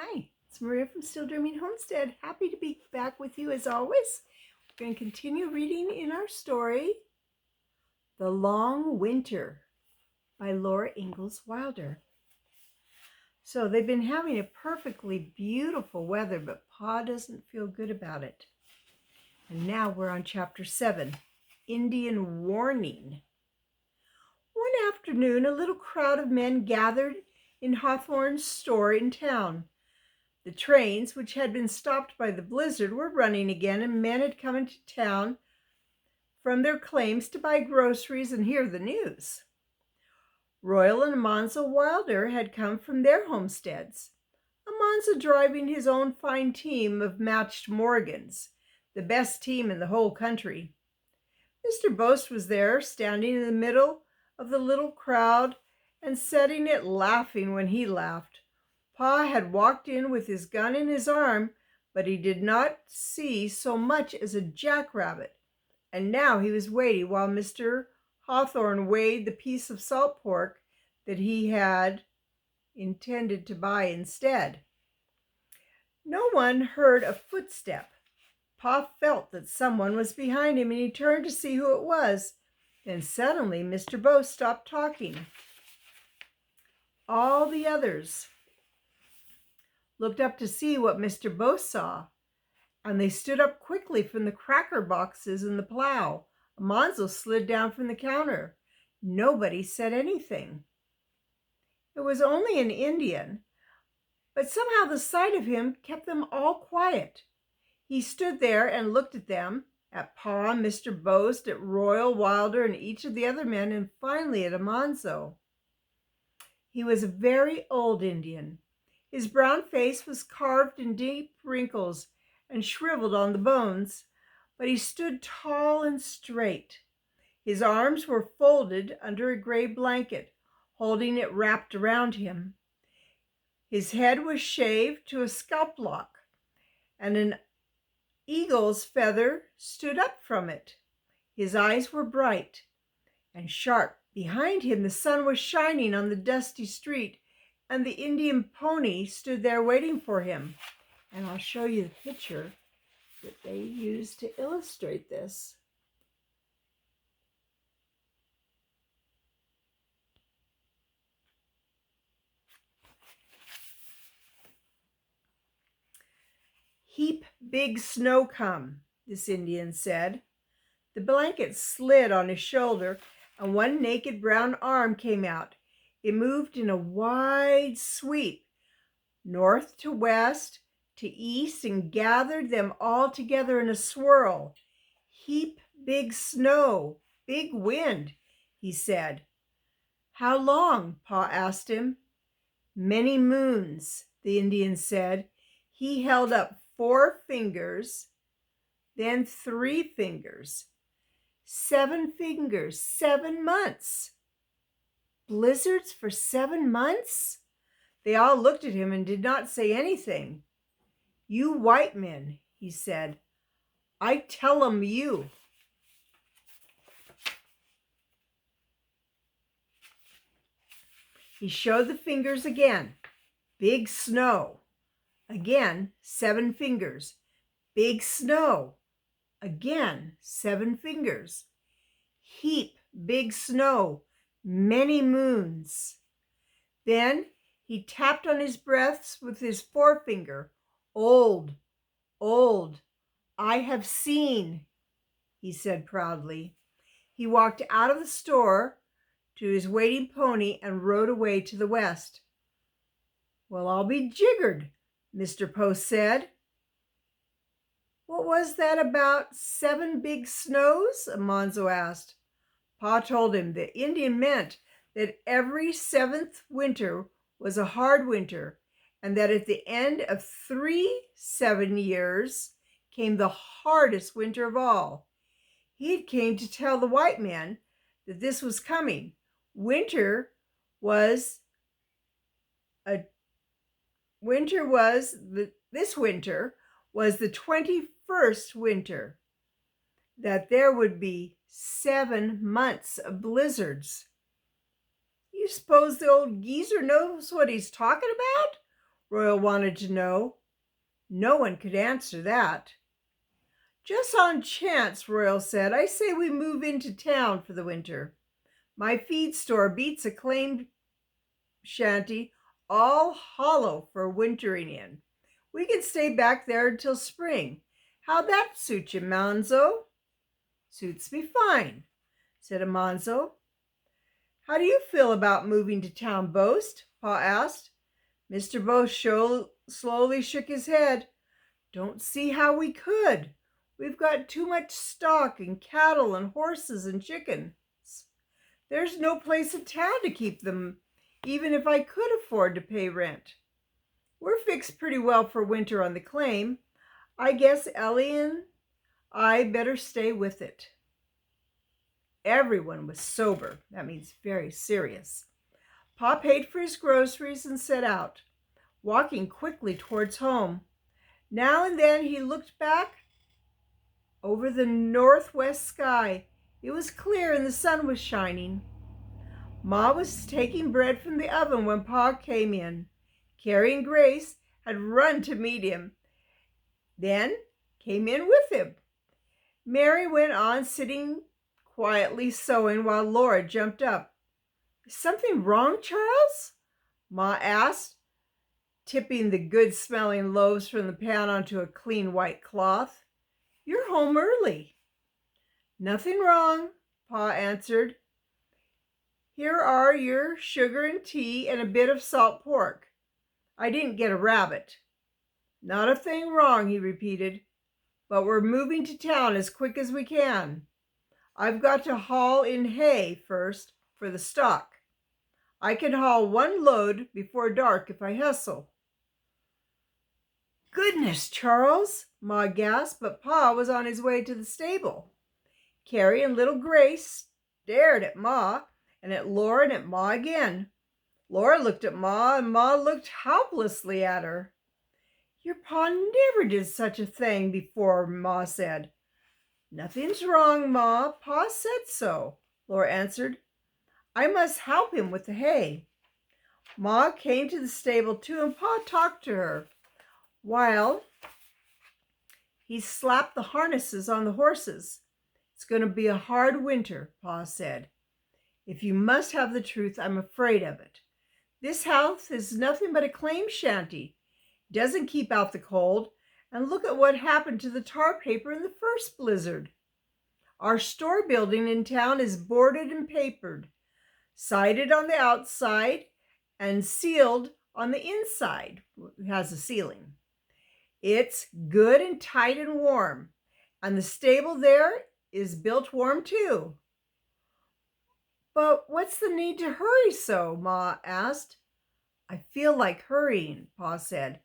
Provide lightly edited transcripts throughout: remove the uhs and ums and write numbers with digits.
Hi, it's Maria from Still Dreaming Homestead. Happy to be back with you as always. We're going to continue reading in our story, The Long Winter by Laura Ingalls Wilder. So they've been having a perfectly beautiful weather, but Pa doesn't feel good about it. And now we're on chapter 7, Indian Warning. One afternoon, a little crowd of men gathered in Hawthorne's store in town. The trains, which had been stopped by the blizzard, were running again, and men had come into town from their claims to buy groceries and hear the news. Royal and Amanza Wilder had come from their homesteads, Amanza driving his own fine team of matched Morgans, the best team in the whole country. Mr. Boast was there, standing in the middle of the little crowd and setting it laughing when he laughed. Pa had walked in with his gun in his arm, but he did not see so much as a jackrabbit, and now he was waiting while Mr. Hawthorne weighed the piece of salt pork that he had intended to buy instead. No one heard a footstep. Pa felt that someone was behind him, and he turned to see who it was. Then suddenly Mr. Boast stopped talking. All the others looked up to see what Mr. Boast saw, and they stood up quickly from the cracker boxes in the plow. Amanza slid down from the counter. Nobody said anything. It was only an Indian, but somehow the sight of him kept them all quiet. He stood there and looked at them, at Pa, Mr. Boast, at Royal Wilder, and each of the other men, and finally at Amanza. He was a very old Indian. His brown face was carved in deep wrinkles and shriveled on the bones, but he stood tall and straight. His arms were folded under a gray blanket, holding it wrapped around him. His head was shaved to a scalp lock, and an eagle's feather stood up from it. His eyes were bright and sharp. Behind him, the sun was shining on the dusty street, and the Indian pony stood there waiting for him. And I'll show you the picture that they used to illustrate this. "Heap big snow come," this Indian said. The blanket slid on his shoulder, and one naked brown arm came out. It moved in a wide sweep, north to west to east, and gathered them all together in a swirl. "Heap big snow, big wind," he said. "How long?" Pa asked him. "Many moons," the Indian said. He held up 4 fingers, then 3 fingers. 7 fingers, 7 months. Blizzards for 7 months? They all looked at him and did not say anything. "You white men," he said, "I tell 'em you." He showed the fingers again. Big snow. Again, 7 fingers. Big snow. Again, 7 fingers. Heap big snow. Many moons. Then he tapped on his breast with his forefinger. "Old, old, I have seen," he said proudly. He walked out of the store to his waiting pony and rode away to the west. "Well, I'll be jiggered," Mr. Post said. "What was that about 7 big snows?" Amanza asked. Pa told him the Indian meant that every 7th winter was a hard winter, and that at the end of 3 7 years came the hardest winter of all. He came to tell the white man that this was coming. This winter was the 21st winter, that there would be 7 months of blizzards. "You suppose the old geezer knows what he's talking about? Royal wanted to know. No one could answer that. Just on chance, Royal said, I say we move into town for the winter. My feed store beats a claim shanty all hollow for wintering in. We can stay back there until spring. How'd that suit you, Manzo? Suits me fine, said Amanzo. How do you feel about moving to town, Boast? Pa asked. Mr. Boast slowly shook his head. Don't see how we could. We've got too much stock and cattle and horses and chickens. There's no place in town to keep them, even if I could afford to pay rent. We're fixed pretty well for winter on the claim. I guess Ellie and I better stay with it. Everyone was sober. That means very serious. Pa paid for his groceries and set out, walking quickly towards home. Now and then he looked back over the northwest sky. It was clear and the sun was shining. Ma was taking bread from the oven when Pa came in. Carrie and Grace had run to meet him, then came in with him. Mary went on sitting quietly sewing while Laura jumped up. Is something wrong, Charles? Ma asked, tipping the good-smelling loaves from the pan onto a clean white cloth. You're home early. Nothing wrong, Pa answered. Here are your sugar and tea and a bit of salt pork. I didn't get a rabbit. Not a thing wrong, he repeated, but we're moving to town as quick as we can. I've got to haul in hay first for the stock. I can haul one load before dark if I hustle. Goodness, Charles, Ma gasped, but Pa was on his way to the stable. Carrie and little Grace stared at Ma and at Laura and at Ma again. Laura looked at Ma and Ma looked helplessly at her. Your Pa never did such a thing before, Ma said. Nothing's wrong, Ma. Pa said so, Laura answered. I must help him with the hay. Ma came to the stable too, and Pa talked to her while he slapped the harnesses on the horses. It's going to be a hard winter, Pa said. If you must have the truth, I'm afraid of it. This house is nothing but a claim shanty. It doesn't keep out the cold, and look at what happened to the tar paper in the first blizzard. Our store building in town is boarded and papered, sided on the outside and sealed on the inside. It has a ceiling. It's good and tight and warm, and the stable there is built warm too. But what's the need to hurry so? Ma asked. I feel like hurrying, Pa said.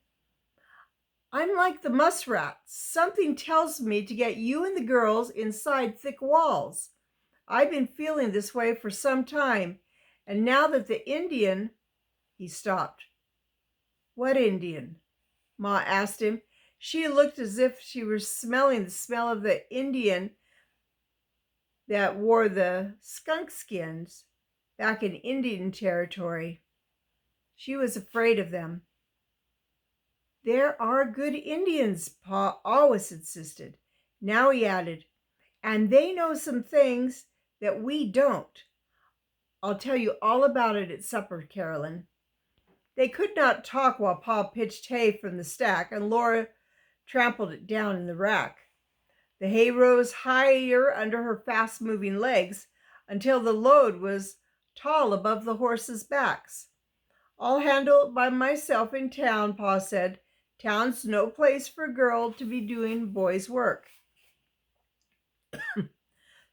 I'm like the muskrat. Something tells me to get you and the girls inside thick walls. I've been feeling this way for some time, and now that the Indian... He stopped. What Indian? Ma asked him. She looked as if she were smelling the smell of the Indian that wore the skunk skins back in Indian territory. She was afraid of them. There are good Indians, Pa always insisted. Now he added, and they know some things that we don't. I'll tell you all about it at supper, Carolyn. They could not talk while Pa pitched hay from the stack and Laura trampled it down in the rack. The hay rose higher under her fast-moving legs until the load was tall above the horses' backs. I'll handle it by myself in town, Pa said. Town's no place for a girl to be doing boys' work.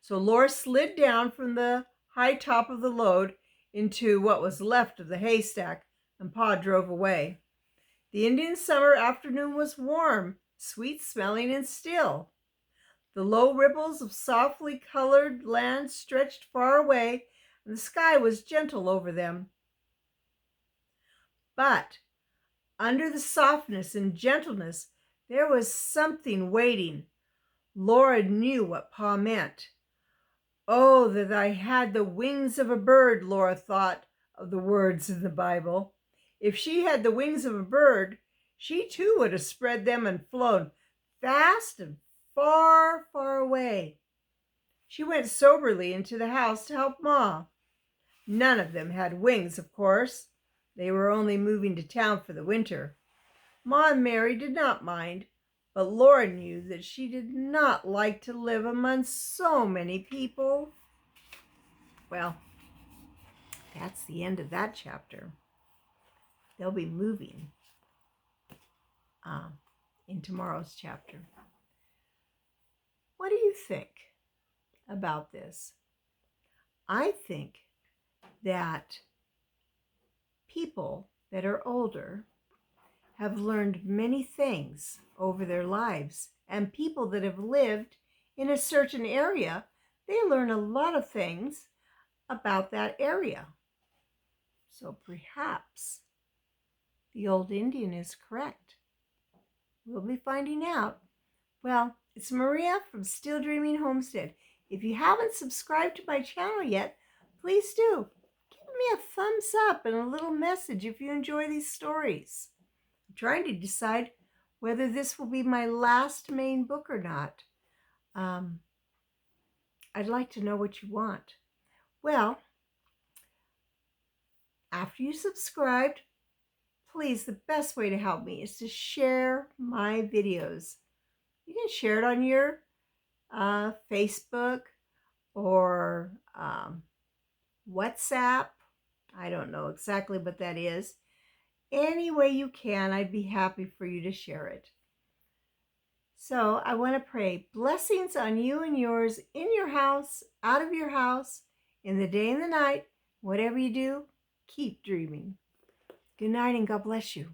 So Laura slid down from the high top of the load into what was left of the haystack, and Pa drove away. The Indian summer afternoon was warm, sweet-smelling, and still. The low ripples of softly colored land stretched far away, and the sky was gentle over them. But under the softness and gentleness, there was something waiting. Laura knew what Pa meant. Oh, that I had the wings of a bird, Laura thought of the words in the Bible. If she had the wings of a bird, she too would have spread them and flown fast and far, far away. She went soberly into the house to help Ma. None of them had wings, of course. They were only moving to town for the winter. Ma and Mary did not mind, but Laura knew that she did not like to live among so many people. Well, that's the end of that chapter. They'll be moving in tomorrow's chapter. What do you think about this? I think that people that are older have learned many things over their lives, and people that have lived in a certain area, they learn a lot of things about that area. So perhaps the old Indian is correct. We'll be finding out. Well, it's Maria from Still Dreaming Homestead. If you haven't subscribed to my channel yet, please do. Give me a thumbs up and a little message if you enjoy these stories. I'm trying to decide whether this will be my last main book or not. I'd like to know what you want. Well, after you subscribed, please, the best way to help me is to share my videos. You can share it on your Facebook or WhatsApp. I don't know exactly what that is. Any way you can, I'd be happy for you to share it. So I want to pray blessings on you and yours, in your house, out of your house, in the day and the night. Whatever you do, keep dreaming. Good night and God bless you.